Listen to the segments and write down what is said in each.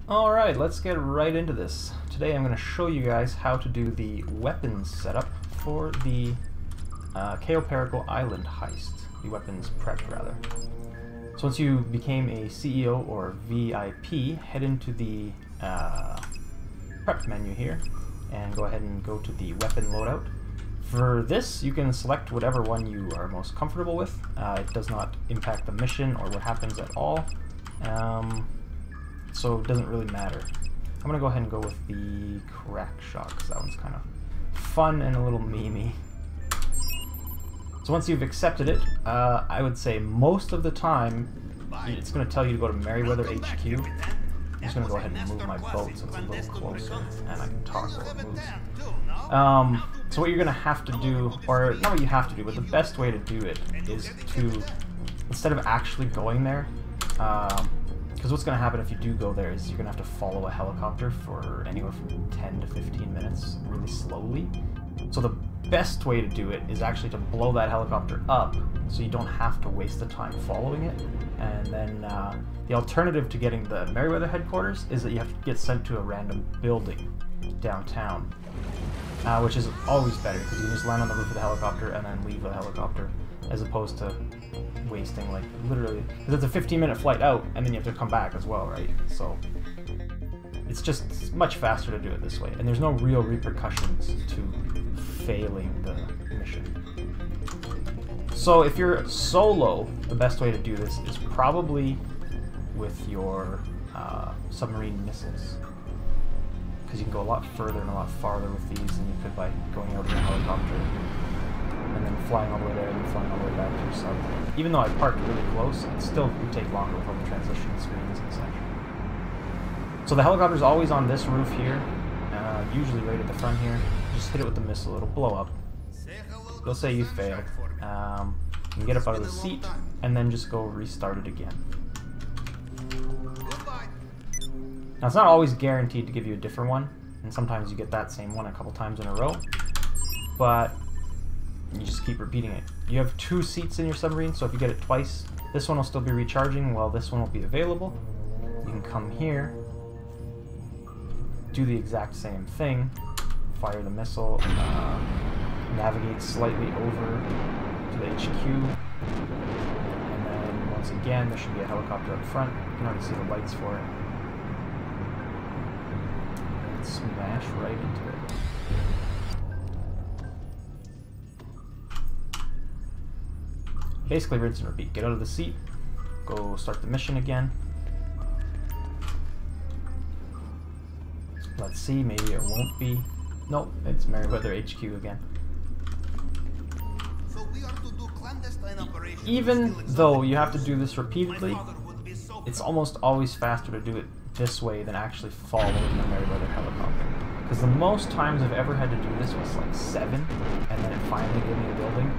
Alright, let's get right into this. Today I'm going to show you guys how to do the weapons setup for the Cayo Perico Island Heist. The weapons prep, rather. So once you became a CEO or VIP, head into the prep menu here and go ahead and go to the weapon loadout. For this, you can select whatever one you are most comfortable with. It does not impact the mission or what happens at all. So it doesn't really matter. I'm going to go ahead and go with the crack shot because that one's kind of fun and a little memey. So once you've accepted it, I would say most of the time it's going to tell you to go to Merryweather HQ. I'm just going to go ahead and move my boat so it's a little closer and I can talk while it moves. So what you're going to have to do, or not what you have to do, but the best way to do it is to, instead of actually going there, because what's going to happen if you do go there is you're going to have to follow a helicopter for anywhere from 10 to 15 minutes really slowly. So the best way to do it is actually to blow that helicopter up so you don't have to waste the time following it. And then the alternative to getting the Merryweather headquarters is that you have to get sent to a random building downtown, which is always better because you can just land on the roof of the helicopter and then leave the helicopter, as opposed to wasting, like, literally, because it's a 15-minute flight out and then you have to come back as well, right? So it's just much faster to do it this way, and there's no real repercussions to failing the mission. So if you're solo, the best way to do this is probably with your submarine missiles, because you can go a lot further and a lot farther with these than you could by going out in a helicopter and then flying all the way there and then flying all the way back to your sub. Even though I parked really close, it still would take longer with all the transition screens and such. So the helicopter's always on this roof here, usually right at the front here. Just hit it with the missile, it'll blow up. They'll say you failed. You can get up out of the seat and then just go restart it again. Now it's not always guaranteed to give you a different one, and sometimes you get that same one a couple times in a row, but you just keep repeating it. You have 2 seats in your submarine, so if you get it twice, this one will still be recharging while this one will be available. You can come here, do the exact same thing, fire the missile, navigate slightly over to the HQ, and then once again there should be a helicopter up front. You can already see the lights for it. And smash right into it. Basically rinse and repeat. Get out of the seat, go start the mission again. Let's see, maybe it won't be. Nope, it's Merryweather HQ again. Even though you have to do this repeatedly, it's almost always faster to do it this way than actually following the Merryweather helicopter. Because the most times I've ever had to do this was like 7, and then it finally gave me a building.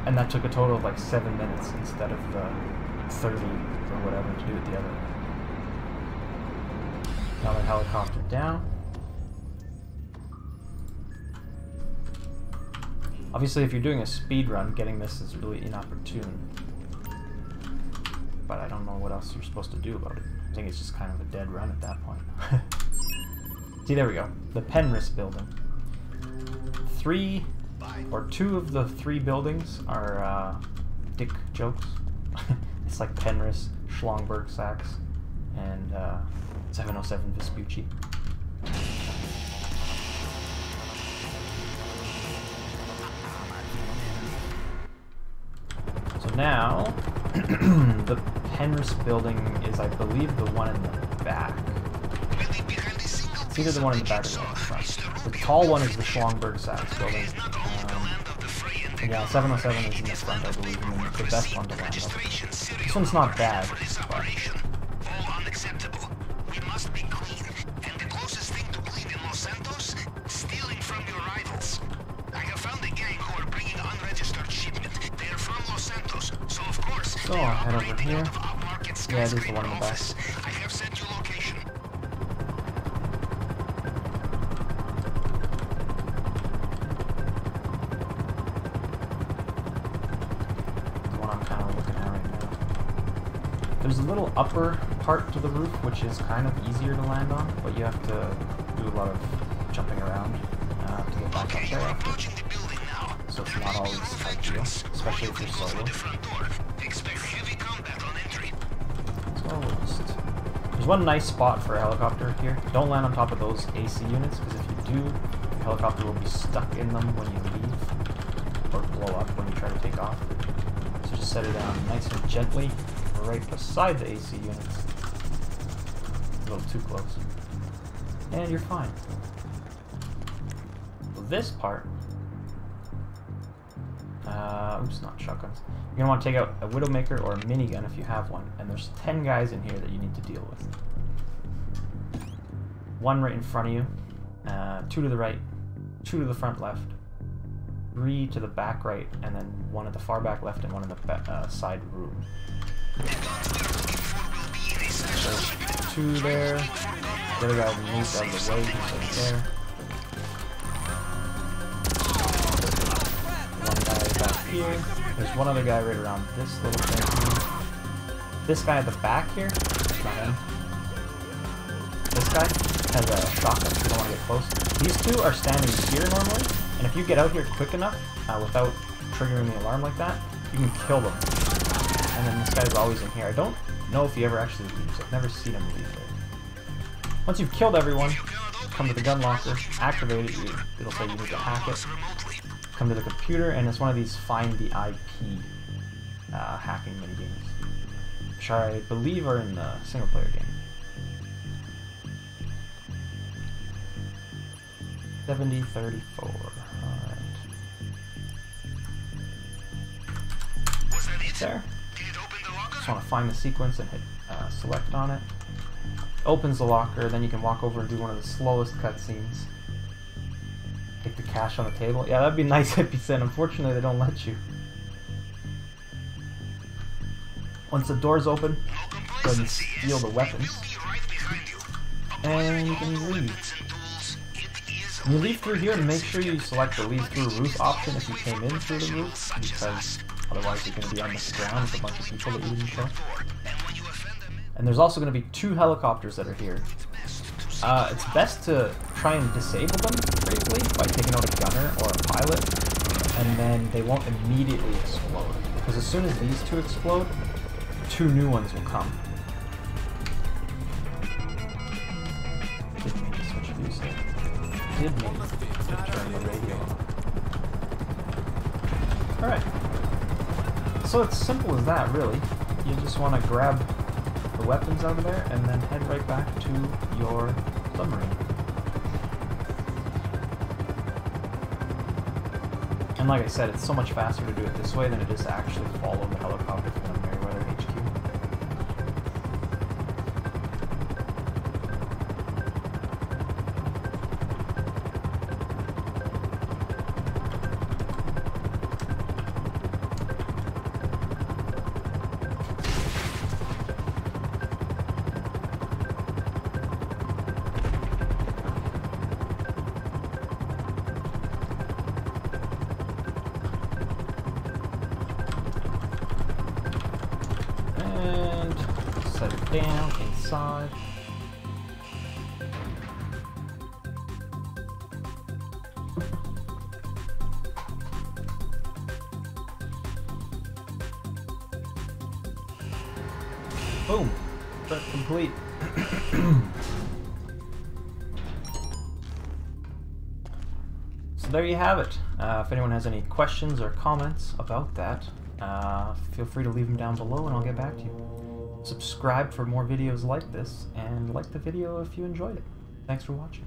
And that took a total of like 7 minutes instead of the 30 or whatever to do it the other way. Now that helicopter down. Obviously, if you're doing a speed run, getting this is really inopportune. But I don't know what else you're supposed to do about it. I think it's just kind of a dead run at that point. See, there we go. The Penrith building. 2 of the 3 buildings are dick jokes. It's like Penrith, Schlongberg Sachs, and 707 Vespucci. So now, the Penrith building is, I believe, the one in the back. It's either the one in the back or the one in the front. The tall one is the Schlongberg Sachs building. Yeah, 707 is in the front, I believe, and then the best one to land on. This one's not bad, but... So I'll head over here. Yeah, it is the one in the back. There's a little upper part to the roof, which is kind of easier to land on, but you have to do a lot of jumping around to get back up there after. So it's not always ideal, especially if you're solo. There's one nice spot for a helicopter here. Don't land on top of those AC units, because if you do, the helicopter will be stuck in them when you leave, or blow up when you try to take off. So just set it down nice and gently, right beside the AC units. A little too close. And you're fine. So this part, oops, not shotguns. You're going to want to take out a Widowmaker or a minigun if you have one, and there's 10 guys in here that you need to deal with. One right in front of you, 2 to the right, 2 to the front left, 3 to the back right, and then 1 at the far back left and 1 in the side room. There's 2 there. The other guy moved out of the way, he's right there. One guy back here. There's one other guy right around this little thing. This guy at the back here, not him. This guy has a shotgun, so you don't want to get close. These 2 are standing here normally, and if you get out here quick enough, without triggering the alarm like that, you can kill them. And then this guy's always in here. I don't know if he ever actually leaves. I've never seen him leave there. Once you've killed everyone, come to the gun locker, activate it, it'll say you need to hack it. Come to the computer, and it's one of these find the IP hacking minigames, which I believe are in the single player game. 7034. Alright. There. Just want to find the sequence and hit select on it. Opens the locker, then you can walk over and do one of the slowest cutscenes. Take the cash on the table. Yeah, that'd be nice if you said. Unfortunately, they don't let you. Once the doors open, go ahead and steal the weapons. And you can leave. When you leave through here, make sure you select the leave through roof option if you came in through the roof, because otherwise you're going to be on the ground with a bunch of people that you didn't kill. And there's also going to be 2 helicopters that are here. It's best to try and disable them briefly by taking out a gunner or a pilot, and then they won't immediately explode. Because as soon as these 2 explode, 2 new ones will come. Didn't mean to switch views here. Did mean to turn the radio on. Alright. So it's simple as that, really. You just want to grab the weapons out of there and then head right back to your submarine. And like I said, it's so much faster to do it this way than it is to actually follow the helicopter from the Merryweather HQ. Set it down inside. Boom! Threat complete. So there you have it. If anyone has any questions or comments about that, feel free to leave them down below and I'll get back to you. Subscribe for more videos like this, and like the video if you enjoyed it. Thanks for watching.